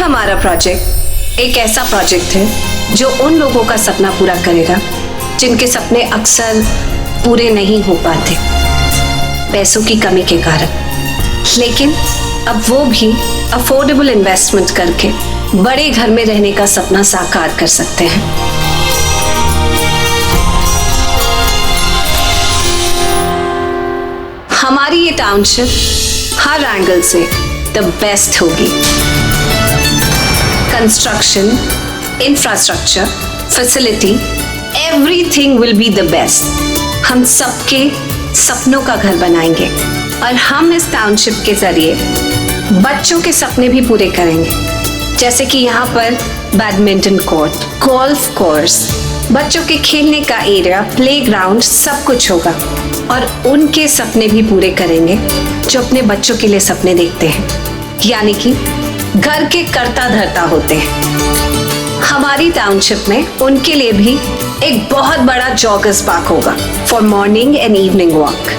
हमारा प्रोजेक्ट एक ऐसा प्रोजेक्ट है जो उन लोगों का सपना पूरा करेगा जिनके सपने अक्सर पूरे नहीं हो पाते पैसों की कमी के कारण। लेकिन अब वो भी अफोर्डेबल इन्वेस्टमेंट करके बड़े घर में रहने का सपना साकार कर सकते हैं। हमारी ये टाउनशिप हर एंगल से द बेस्ट होगी। Construction, infrastructure, facility, everything will be the best. हम सबके सपनों का घर बनाएंगे और हम इस टाउनशिप के जरिए बच्चों के सपने भी पूरे करेंगे। जैसे कि यहाँ पर बैडमिंटन कोर्ट, गोल्फ कोर्स, बच्चों के खेलने का एरिया, प्लेग्राउंड, सब कुछ होगा और उनके सपने भी पूरे करेंगे जो अपने बच्चों के लिए सपने देखते हैं, यानी कि घर के कर्ता धर्ता होते हैं। हमारी टाउनशिप में उनके लिए भी एक बहुत बड़ा जॉगर्स पार्क होगा for morning and evening walk.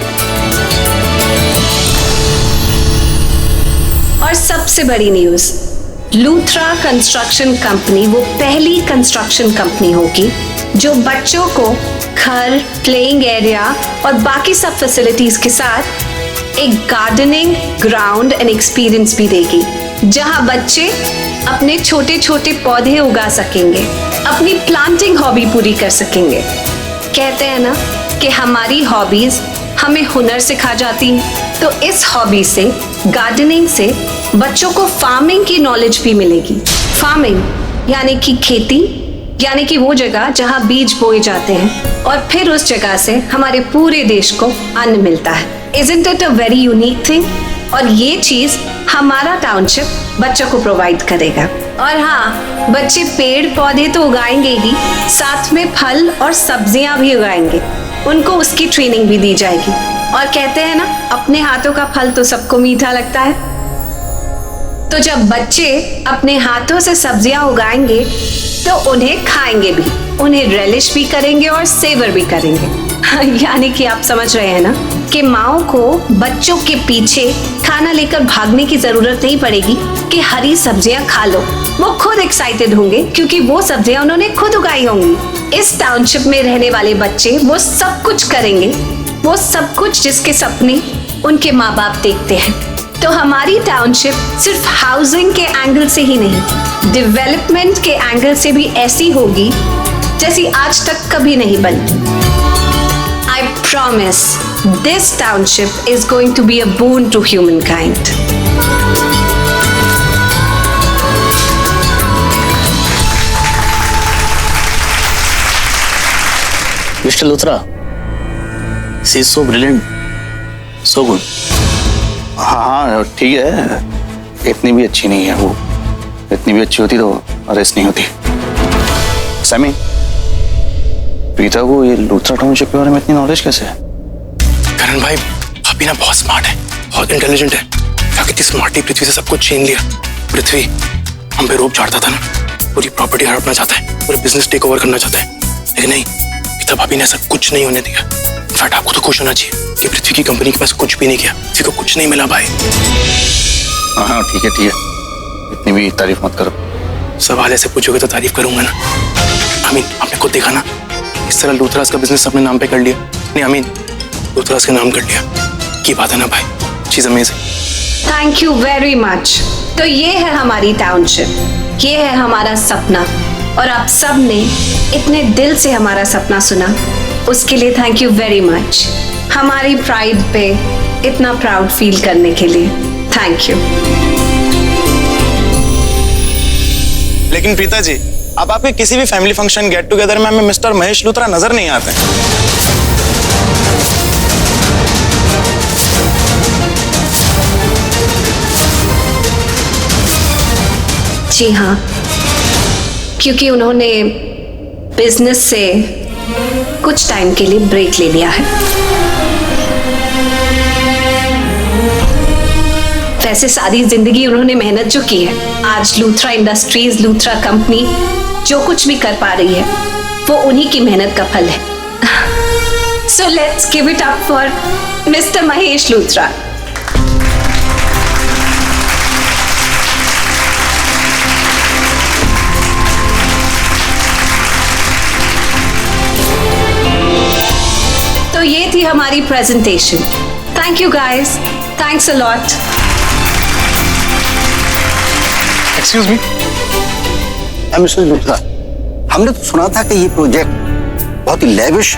और सबसे बड़ी न्यूज, लूथरा कंस्ट्रक्शन कंपनी वो पहली कंस्ट्रक्शन कंपनी होगी जो बच्चों को घर, प्लेइंग एरिया और बाकी सब फैसिलिटीज के साथ एक गार्डनिंग ग्राउंड एंड एक्सपीरियंस भी देगी, जहां बच्चे अपने छोटे छोटे पौधे उगा सकेंगे, अपनी प्लांटिंग हॉबी पूरी कर सकेंगे। कहते हैं ना कि हमारी हॉबीज हमें हुनर सिखा जाती हैं, तो इस हॉबी से, गार्डनिंग से बच्चों को फार्मिंग की नॉलेज भी मिलेगी। फार्मिंग यानी कि खेती, यानी कि वो जगह जहां बीज बोए जाते हैं और फिर उस जगह से हमारे पूरे देश को अन्न मिलता है। Isn't it a very unique thing? और ये चीज हमारा टाउनशिप बच्चों को प्रोवाइड करेगा। और हाँ, बच्चे पेड़ पौधे तो उगाएंगे ही, साथ में फल और सब्जियां भी उगाएंगे। उनको उसकी ट्रेनिंग भी दी जाएगी। और कहते हैं ना, अपने हाथों का फल तो सबको मीठा लगता है। तो जब बच्चे अपने हाथों से सब्जियां उगाएंगे तो उन्हें खाएंगे भी, उन्हें रेलिश भी करेंगे और सेवर भी करेंगे। यानी कि आप समझ रहे हैं ना कि माओ को बच्चों के पीछे खाना लेकर भागने की जरूरत नहीं पड़ेगी कि हरी सब्जियां खा लो। वो खुद एक्साइटेड होंगे क्योंकि वो सब्जियां उन्होंने खुद उगाई होंगी। इस टाउनशिप में रहने वाले बच्चे वो सब कुछ करेंगे, वो सब कुछ जिसके सपने उनके माँ बाप देखते हैं। तो हमारी टाउनशिप सिर्फ हाउसिंग के एंगल से ही नहीं, डेवलपमेंट के एंगल से भी ऐसी होगी जैसी आज तक कभी नहीं बनी। I promise this township is going to be a boon to humankind. Mr. Luthra, she is so brilliant, so good. हाँ ठीक है, इतनी भी अच्छी नहीं है वो। इतनी भी अच्छी होती तो अरेस्ट नहीं होती। सैमी, प्रीता को ये लूथरा टाउनशिप के बारे में इतनी नॉलेज कैसे है? करण भाई, भाभी ना बहुत स्मार्ट है, बहुत इंटेलिजेंट है। क्या कितनी स्मार्टली पृथ्वी से सब कुछ छीन लिया। पृथ्वी हम पे रोप झाड़ता था ना, पूरी प्रॉपर्टी हड़पना चाहता है, पूरे बिजनेस टेक ओवर करना चाहता है, लेकिन नहीं, प्रीता भाभी ने ऐसा कुछ नहीं होने दिया। इनफैक्ट आपको तो खुश होना चाहिए कि पृथ्वी की कंपनी के पास कुछ भी नहीं किया, पृथ्वी को कुछ नहीं मिला भाई। हाँ ठीक है, इतनी भी तारीफ मत करो। सवाल ऐसे पूछोगे तो तारीफ करूंगा ना। आमीन, आपने खुद देखा ना, इस तरह लूथरास का बिजनेस अपने नाम पे कर लिया। नहीं आमीन, लूथरास के नाम कर लिया। की बात है ना भाई, चीज amazing. Thank you very much. तो ये है हमारी टाउनशिप, ये है हमारा सपना, और आप सब ने इतने दिल से हमारा सपना सुना, उसके लिए थैंक यू वेरी मच। हमारी प्राइड पे इतना प्राउड फील करने के लिए थैंक यू। लेकिन प्रीता जी, अब आपके किसी भी फैमिली फंक्शन, गेट टुगेदर में हमें मिस्टर महेश लूथरा नजर नहीं आते। जी हाँ, क्योंकि उन्होंने बिजनेस से कुछ टाइम के लिए ब्रेक ले लिया है। वैसे सारी जिंदगी उन्होंने मेहनत जो की है, आज लूथरा इंडस्ट्रीज, लूथरा कंपनी जो कुछ भी कर पा रही है वो उन्हीं की मेहनत का फल है। So let's give it up for mister Mahesh Luthra. हमारी presentation. Thank you guys, thanks a lot. Excuse me, mister Luthra, हमने तो सुना था कि ये प्रोजेक्ट बहुत ही लेविश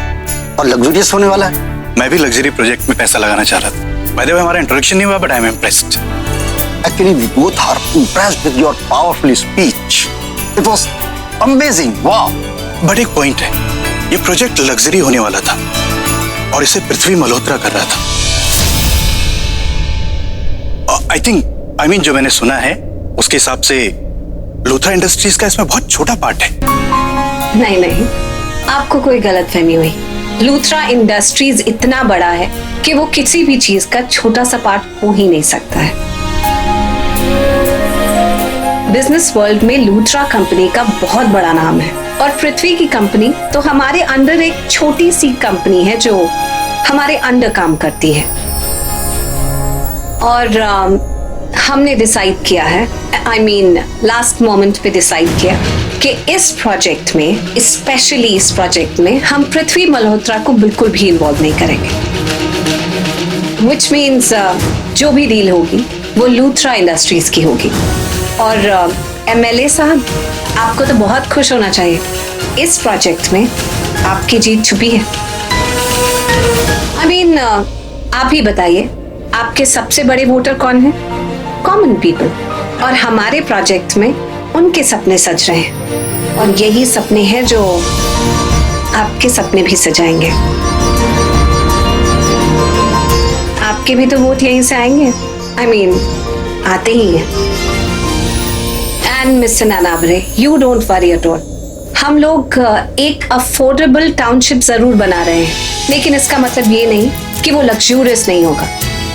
और लग्जरियस होने वाला है। मैं भी लग्जरी प्रोजेक्ट में पैसा लगाना चाह रहा था। बाय द वे, हमारा इंट्रोडक्शन नहीं हुआ, but I am impressed. Actually, we both are impressed with your powerful speech. It was amazing. Wow. But एक पॉइंट है, ये प्रोजेक्ट लग्जरी होने वाला था और इसे पृथ्वी मल्होत्रा कर रहा था। आई मीन जो मैंने सुना है उसके हिसाब से लूथरा इंडस्ट्रीज का इसमें बहुत छोटा पार्ट है। नहीं नहीं, आपको कोई गलतफहमी हुई। लूथरा इंडस्ट्रीज इतना बड़ा है कि वो किसी भी चीज का छोटा सा पार्ट हो ही नहीं सकता है। बिजनेस वर्ल्ड में लूथरा कंपनी का बहुत बड़ा नाम है और पृथ्वी की कंपनी तो हमारे अंडर एक छोटी सी कंपनी है जो हमारे अंडर काम करती है। और हमने डिसाइड किया है, लास्ट मोमेंट पे डिसाइड किया कि इस प्रोजेक्ट में, स्पेशली इस प्रोजेक्ट में, हम पृथ्वी मल्होत्रा को बिल्कुल भी इन्वॉल्व नहीं करेंगे। विच मीन्स जो भी डील होगी वो लूथरा इंडस्ट्रीज की होगी। और एमएलए साहब, आपको तो बहुत खुश होना चाहिए, इस प्रोजेक्ट में आपकी जीत छुपी है। आप ही बताइए, आपके सबसे बड़े वोटर कौन है? Common people. और हमारे प्रोजेक्ट में उनके सपने सज रहे हैं और यही सपने हैं जो आपके सपने भी सजाएंगे। आपके भी तो वोट यहीं से आएंगे, आते ही हैं। And mister Nanaware, you don't worry at all. हम लोग एक अफोर्डेबल टाउनशिप जरूर बना रहे हैं, लेकिन इसका मतलब ये नहीं कि वो लग्जूरियस नहीं होगा।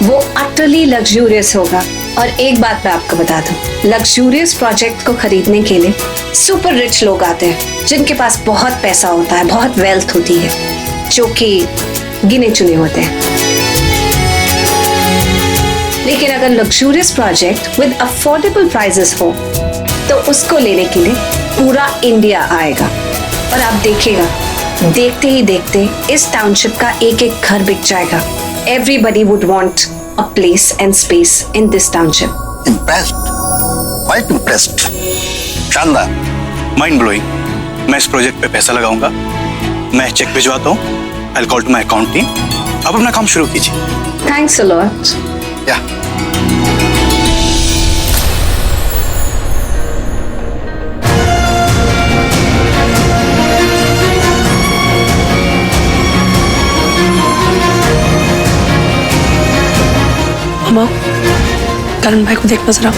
वो अटरली लग्जूरियस होगा। और एक बात मैं आपको बता दूं, लग्जूरियस प्रोजेक्ट को खरीदने के लिए सुपर रिच लोग आते हैं जिनके पास बहुत पैसा होता है, बहुत वेल्थ होती है, जो कि गिने चुने होते हैं। लेकिन अगर luxurious project with affordable prices हो तो उसको लेने के लिए पूरा इंडिया आएगा। और आप देखिएगा, देखते ही देखते इस टाउनशिप का एक एक घर बिक जाएगा। Everybody would want a place and space in this township. Impressed, quite impressed. शानदार, माइंड ब्लोइंग। मैं इस प्रोजेक्ट पे पैसा लगाऊंगा, मैं चेक भिजवाता हूँ। I'll call to my account team. अब अपना काम शुरू कीजिए। Thanks a lot. yeah. माँ, करण भाई को देखना जरा,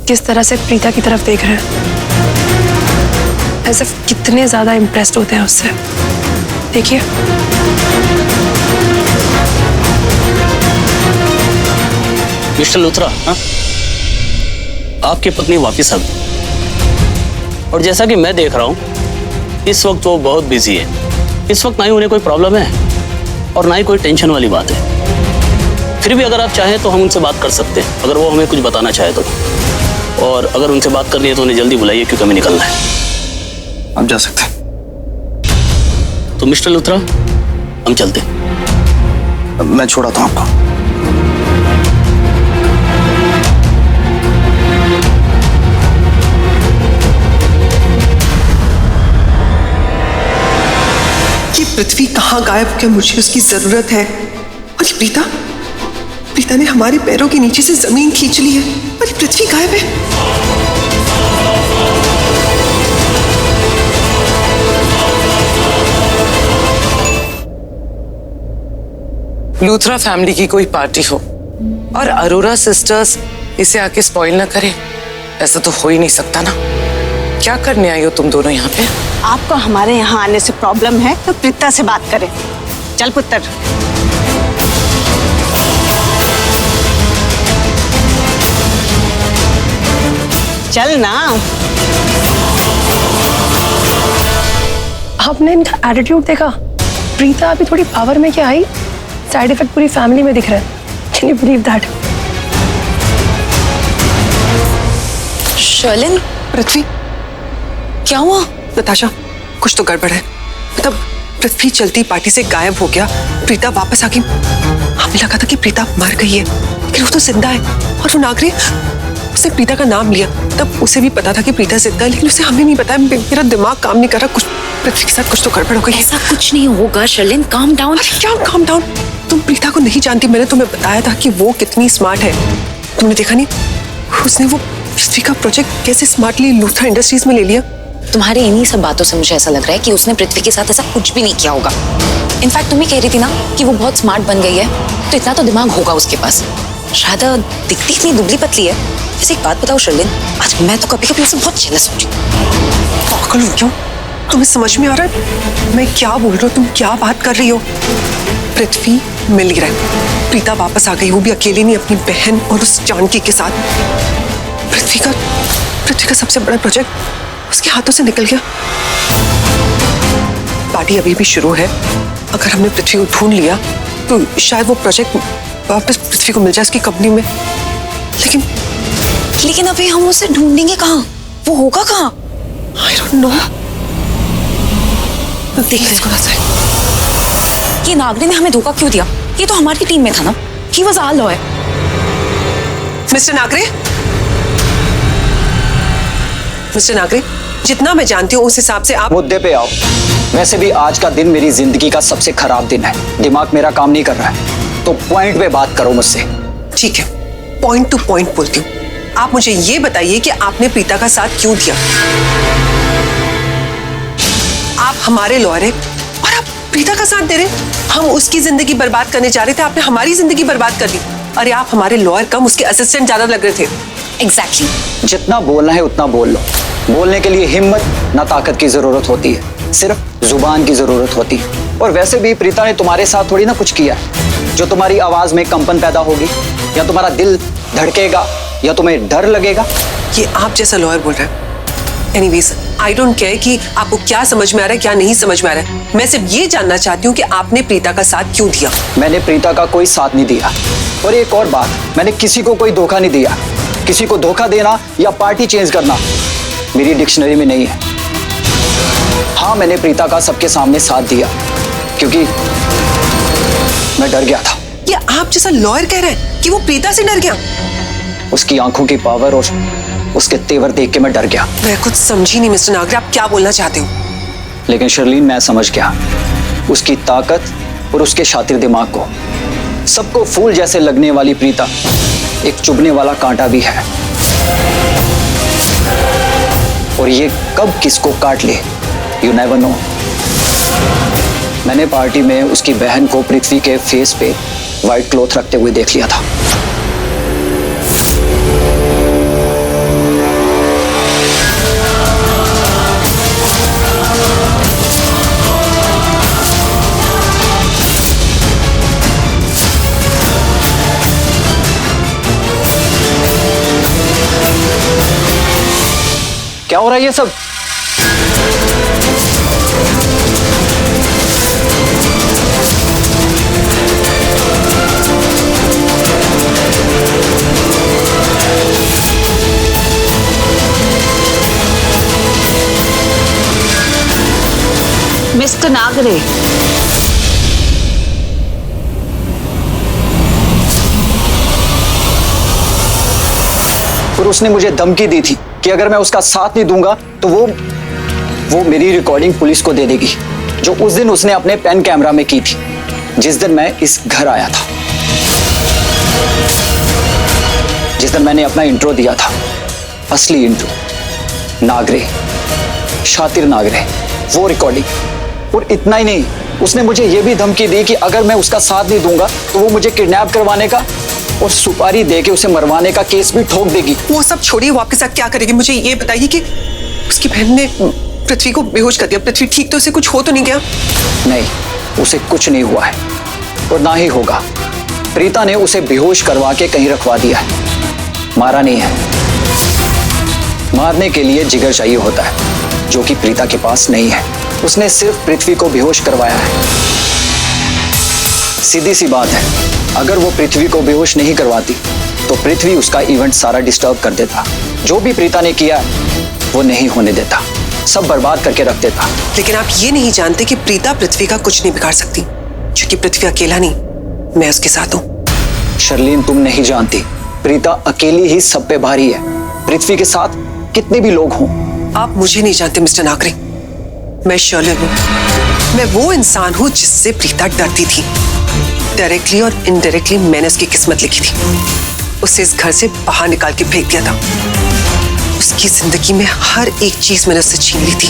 किस तरह से प्रीता की तरफ देख रहे हैं, ऐसे कितने ज्यादा इम्प्रेस्ड होते हैं उससे। देखिए, मिस्टर लूथरा, हाँ? आपकी पत्नी वापिस आ गई और जैसा कि मैं देख रहा हूं इस वक्त वो बहुत बिजी है। इस वक्त ना ही उन्हें कोई प्रॉब्लम है और ना ही कोई टेंशन वाली बात है। फिर भी अगर आप चाहें तो हम उनसे बात कर सकते हैं, अगर वो हमें कुछ बताना चाहे तो। और अगर उनसे बात करनी है तो उन्हें जल्दी बुलाइए क्योंकि हमें निकलना है। आप जा सकते हैं। तो मिस्टर लूथरा, हम चलते हैं। मैं छोड़ाता हूँ आपको। ये पृथ्वी कहाँ गायब हो गया? मुझे उसकी जरूरत है। और ये प्रीता ने हमारे पैरों के नीचे से जमीन खींच ली है और ये पृथ्वी गायब है। लूथरा फैमिली की कोई पार्टी हो और अरोरा सिस्टर्स इसे आके स्पॉइल ना करे, ऐसा तो हो ही नहीं सकता ना। क्या करने आई हो तुम दोनों यहाँ पे? आपको हमारे यहाँ आने से प्रॉब्लम है तो प्रीता से बात करें। चल पुत्र। चल ना। आपने इनका एटीट्यूड देखा? प्रीता अभी थोड़ी पावर में क्या आई, साइड इफेक्ट पूरी फैमिली में दिख रहा है। Can you believe that? Sherlyn, Prithvi, क्या हुआ? नताशा, कुछ तो गड़बड़ है। मतलब पृथ्वी चलती पार्टी से गायब हो गया, प्रीता वापस आ गई। हमें लगा था कि प्रीता मर गई है, लेकिन वो तो जिंदा है। और वो नागरे, उसने प्रीता का नाम लिया, तब उसे भी पता था कि प्रीता जिंदा है, लेकिन उसे हमें नहीं बताया। मेरा दिमाग काम नहीं कर रहा। कुछ पृथ्वी के साथ कुछ तो गड़बड़ हो गई। ऐसा कुछ नहीं होगा शर्लिन, काम डाउन। अरे क्या काम डाउन? तुम प्रीता को नहीं जानती। मैंने तुम्हें बताया था कि वो कितनी स्मार्ट है। तुमने देखा नहीं, उसने वो पृथ्वी का प्रोजेक्ट कैसे स्मार्टली लूथरा इंडस्ट्रीज में ले लिया। तुम्हारी इन्हीं सब बातों से मुझे ऐसा लग रहा है कि उसने पृथ्वी के साथ ऐसा कुछ भी नहीं किया होगा। इनफैक्ट तुम ही कह रही थी ना कि वो बहुत स्मार्ट बन गई है, तो इतना तो दिमाग होगा उसके पास। शायद दिखती इतनी दुबली पतली है। वैसे एक बात बताओ शर्लिन, आज मैं तो कभी कभी उससे बहुत जेलस होती हूँ। पागल हो क्यों? तुम्हें समझ में आ रहा है मैं क्या बोल रहा हूँ? तुम क्या बात कर रही हो? पृथ्वी मिल गया, प्रीता वापस आ गई, वो भी अकेली नहीं, अपनी बहन और उस जानकी के साथ। पृथ्वी का सबसे बड़ा प्रोजेक्ट उसके हाथों से निकल गया। पार्टी अभी भी शुरू है। अगर हमने पृथ्वी को ढूंढ लिया तो शायद वो प्रोजेक्ट वापस पृथ्वी को मिल जाए उसकी कंपनी में। लेकिन अभी हम उसे ढूंढेंगे कहाँ? वो होगा कहाँ? I don't know। देख इसको ना। ये नागरे ने हमें धोखा क्यों दिया? ये तो हमारी टीम में था ना। He was our lawyer। Mister Nagare, जितना मैं जानती हूँ उस हिसाब से आप मुद्दे पे आओ। वैसे भी आज का दिन मेरी जिंदगी का सबसे खराब दिन है। दिमाग मेरा काम नहीं कर रहा है, तो पॉइंट पे बात करो मुझसे। ठीक है, पॉइंट टू पॉइंट बोलती हूँ। आप मुझे ये बताइए कि आपने प्रीता का साथ क्यों दिया? आप हमारे लॉयर हैं और आप प्रीता का साथ दे रहे। हम उसकी जिंदगी बर्बाद करने जा रहे थे, आपने हमारी जिंदगी बर्बाद कर दी। अरे आप हमारे लॉयर कम, उसके असिस्टेंट ज्यादा लग रहे थे। एग्जैक्टली। जितना बोलना है उतना बोल लो। बोलने के लिए हिम्मत ना ताकत की जरूरत होती है, सिर्फ जुबान की जरूरत होती है। और वैसे भी प्रीता ने तुम्हारे साथ थोड़ी ना कुछ किया है जो तुम्हारी आवाज में कंपन पैदा होगी, या तुम्हारा दिल धड़केगा, या तुम्हें डर लगेगा। ये आप जैसा लॉयर बोल रहे हैं। एनीवेज, आई डोंट केयर कि आपको क्या समझ में आ रहा है क्या नहीं समझ में आ रहा है। मैं सिर्फ ये जानना चाहती हूँ कि आपने प्रीता का साथ क्यों दिया। मैंने प्रीता का कोई साथ नहीं दिया। और एक और बात, मैंने किसी को कोई धोखा नहीं दिया। किसी को धोखा देना या पार्टी चेंज करना मेरी डिक्शनरी में नहीं है। हाँ, मैंने प्रीता का सबके सामने साथ दिया क्योंकि मैं डर गया था। ये आप जैसा लॉयर कह रहे हैं कि वो प्रीता से डर गया? उसकी आंखों की पावर और उसके तेवर देख के मैं डर गया। मैं कुछ समझी नहीं मिस्टर नागरे, आप क्या बोलना चाहते हो? लेकिन शर्लीन, मैं समझ गया उसकी ताकत और उसके शातिर दिमाग को। सबको फूल जैसे लगने वाली प्रीता एक चुभने वाला कांटा भी है, और ये कब किसको काट ले यू नेवर नो। मैंने पार्टी में उसकी बहन को पृथ्वी के फेस पे व्हाइट क्लॉथ रखते हुए देख लिया था। क्या हो रहा है ये सब? मिस्टर नागरे, और उसने मुझे धमकी दी थी कि अगर मैं उसका साथ नहीं दूंगा तो वो मेरी रिकॉर्डिंग पुलिस को दे देगी, जो उस दिन उसने अपने पेन कैमरा में की थी, जिस दिन मैं इस घर आया था, जिस दिन मैंने अपना इंट्रो दिया था, असली इंट्रो। नागरे, शातिर नागरे, वो रिकॉर्डिंग। और इतना ही नहीं, उसने मुझे यह भी धमकी दी कि अगर मैं उसका साथ नहीं दूंगा तो वो मुझे किडनैप करवाने का और सुपारी देके उसे मरवाने का केस भी ठोक देगी। वो सब छोड़िए, वो आपके साथ क्या करेगी? मुझे ये बताइए कि उसकी बहन ने पृथ्वी को बेहोश कर दिया। पृथ्वी ठीक तो, उसे कुछ हो तो नहीं गया? नहीं, उसे कुछ नहीं हुआ है और ना ही होगा। प्रीता ने उसे बेहोश करवा के कहीं रखवा दिया है, मारा नहीं है। मारने के लिए जिगर चाहिए होता है, जो कि प्रीता के पास नहीं है। उसने सिर्फ पृथ्वी को बेहोश करवाया है। सीधी सी बात है, अगर वो पृथ्वी को बेहोश नहीं करवाती तो पृथ्वी उसका इवेंट सारा डिस्टर्ब कर देता। जो भी प्रीता ने किया वो नहीं होने देता। सब बर्बाद करके रख देता। लेकिन आप ये नहीं जानते कि प्रीता पृथ्वी का कुछ नहीं बिगाड़ सकती, क्योंकि पृथ्वी अकेला नहीं, मैं उसके साथ हूं। शर्लीन, तुम नहीं जानती, प्रीता अकेली ही सब पे भारी है। पृथ्वी के साथ कितने भी लोग हों। आप मुझे नहीं जानते मिस्टर नागरे, मैं शर्लिन हूं। मैं वो इंसान हूं जिससे प्रीता डरती थी। डायरेक्टली और इनडायरेक्टली मैंने उसकी किस्मत लिखी थी। उसे इस घर से बाहर निकाल के फेंक दिया था। उसकी जिंदगी में हर एक चीज मैंने उससे छीन ली थी।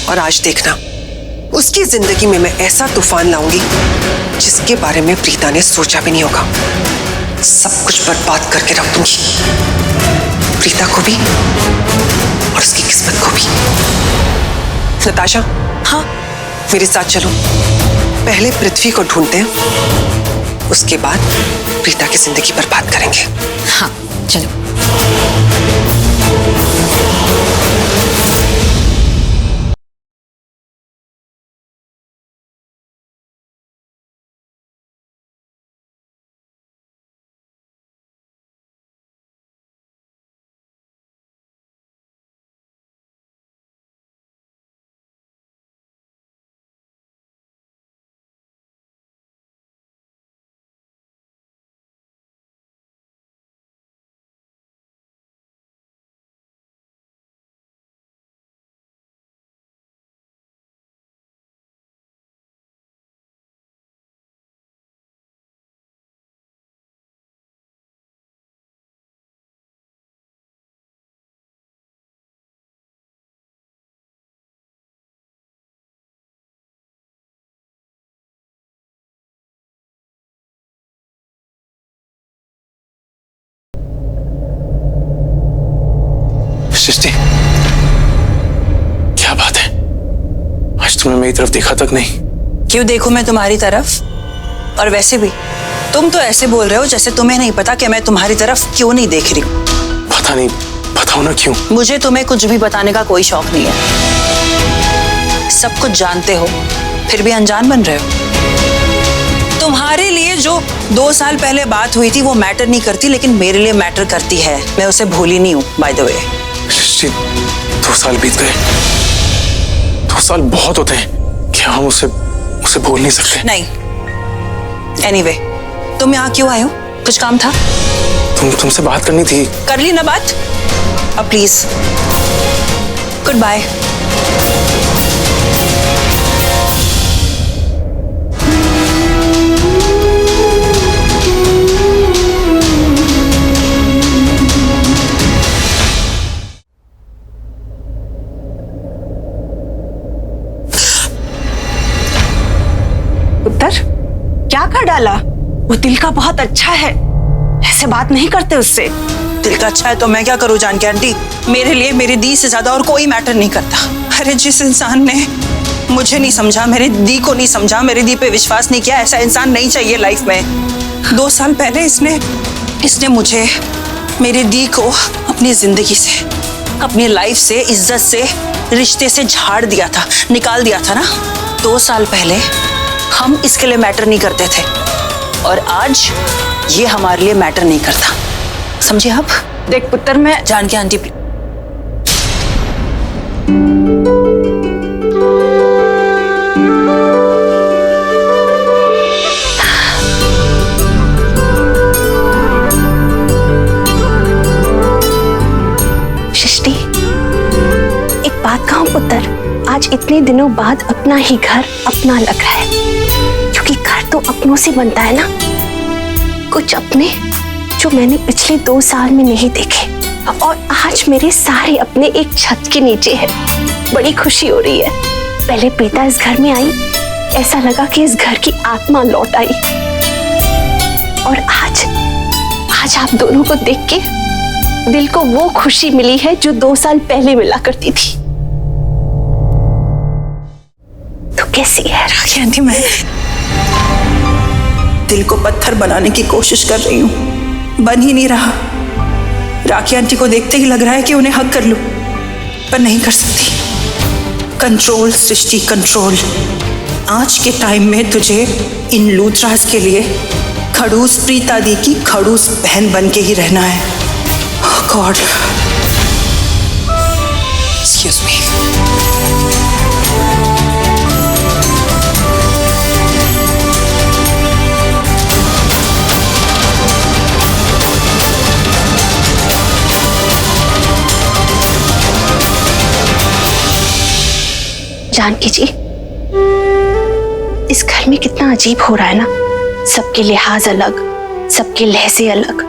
और आज देखना, उसकी जिंदगी में मैं ऐसा तूफान लाऊंगी जिसके बारे में प्रीता ने सोचा भी नहीं होगा। सब कुछ बर्बाद करके रख दूंगी, प्रीता को भी और उसकी किस्मत को भी। नताशा, हाँ, मेरे साथ चलो। पहले पृथ्वी को ढूंढते हैं, उसके बाद प्रीता की जिंदगी बर्बाद करेंगे। हाँ, चलो। सृष्टि, क्या बात है, आज तुमने मेरी तरफ देखा तक नहीं। क्यों देखूं मैं तुम्हारी तरफ? और वैसे भी तुम तो ऐसे बोल रहे हो जैसे तुम्हें नहीं पता कि मैं तुम्हारी तरफ क्यों नहीं देख रही हूं। पता नहीं, बताओ ना क्यों। मुझे तुम्हें कुछ भी बताने का कोई शौक नहीं है। सब कुछ जानते हो फिर भी अनजान बन रहे हो। तुम्हारे लिए जो 2 साल पहले बात हुई थी वो मैटर नहीं करती, लेकिन मेरे लिए मैटर करती है। मैं उसे भूली नहीं हूं, बाय द वे। 2 साल बीत गए। 2 साल बहुत होते हैं, क्या हम उसे भूल नहीं सकते? नहीं। एनीवे, तुम यहाँ क्यों आए हो? कुछ काम था? तुमसे बात करनी थी। कर ली ना बात? अब प्लीज गुड बाय। उत्तर क्या कर डाला? वो दिल का बहुत अच्छा है, ऐसे बात नहीं करते उससे। दिल का अच्छा है तो मैं क्या करूं जानकी आंटी? मेरे लिए मेरी दी से ज्यादा और कोई मैटर नहीं करता। अरे जिस इंसान ने मुझे नहीं समझा, मेरी दी को नहीं समझा, मेरी दी पे विश्वास नहीं किया, ऐसा इंसान नहीं चाहिए लाइफ में। 2 साल पहले इसने मुझे, मेरी दी को अपनी जिंदगी से, अपनी लाइफ से, इज्जत से, रिश्ते से झाड़ दिया था, निकाल दिया था ना। 2 साल पहले हम इसके लिए मैटर नहीं करते थे और आज ये हमारे लिए मैटर नहीं करता, समझे आप? देख पुत्र, मैं जानकी आंटी सृष्टि, एक बात कहूं पुत्र, आज इतने दिनों बाद अपना ही घर अपना लग रहा है, क्योंकि घर तो अपनों से बनता है ना। कुछ अपने जो मैंने पिछले 2 साल में नहीं देखे, और आज मेरे सारे अपने एक छत के नीचे हैं। बड़ी खुशी हो रही है। पहले प्रीता इस घर में आई, ऐसा लगा कि इस घर की आत्मा लौट आई, और आज आप दोनों को देख के दिल को वो खुशी मिली है जो 2 साल पहले मिला करती थी। तो कैसी है राखी आंटी? मैं दिल को पत्थर बनाने की कोशिश कर रही हूँ, बन ही नहीं रहा। राखी आंटी को देखते ही लग रहा है कि उन्हें हक कर लूं, पर नहीं कर सकती। कंट्रोल सृष्टि, कंट्रोल। आज के टाइम में तुझे इन लूथरास के लिए खड़ूस प्रीता दी की खड़ूस बहन बन के ही रहना है। God, excuse me. Janaki ji, इस घर में कितना अजीब हो रहा है ना। सबके लिहाज अलग, सबके लहजे अलग।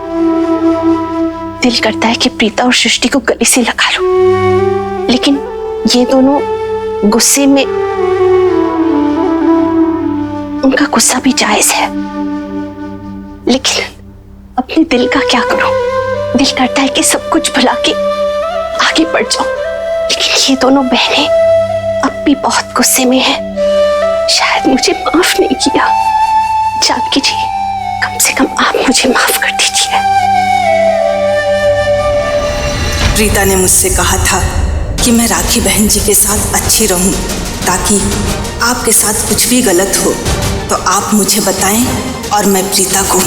दिल करता है कि प्रीता और सृष्टि को गले से लगा लो, लेकिन ये दोनों गुस्से में, उनका गुस्सा भी जायज है, लेकिन अपने दिल का क्या करूं? दिल करता है कि सब कुछ भुला के आगे बढ़ जाऊं, लेकिन ये दोनों बहनें अब भी बहुत गुस्से में हैं। शायद मुझे माफ नहीं किया। जानकी जी, कम से कम आप मुझे माफ कर दीजिए। प्रीता ने मुझसे कहा था कि मैं राखी बहन जी के साथ अच्छी रहूं, ताकि आपके साथ कुछ भी गलत हो तो आप मुझे बताएं और मैं प्रीता को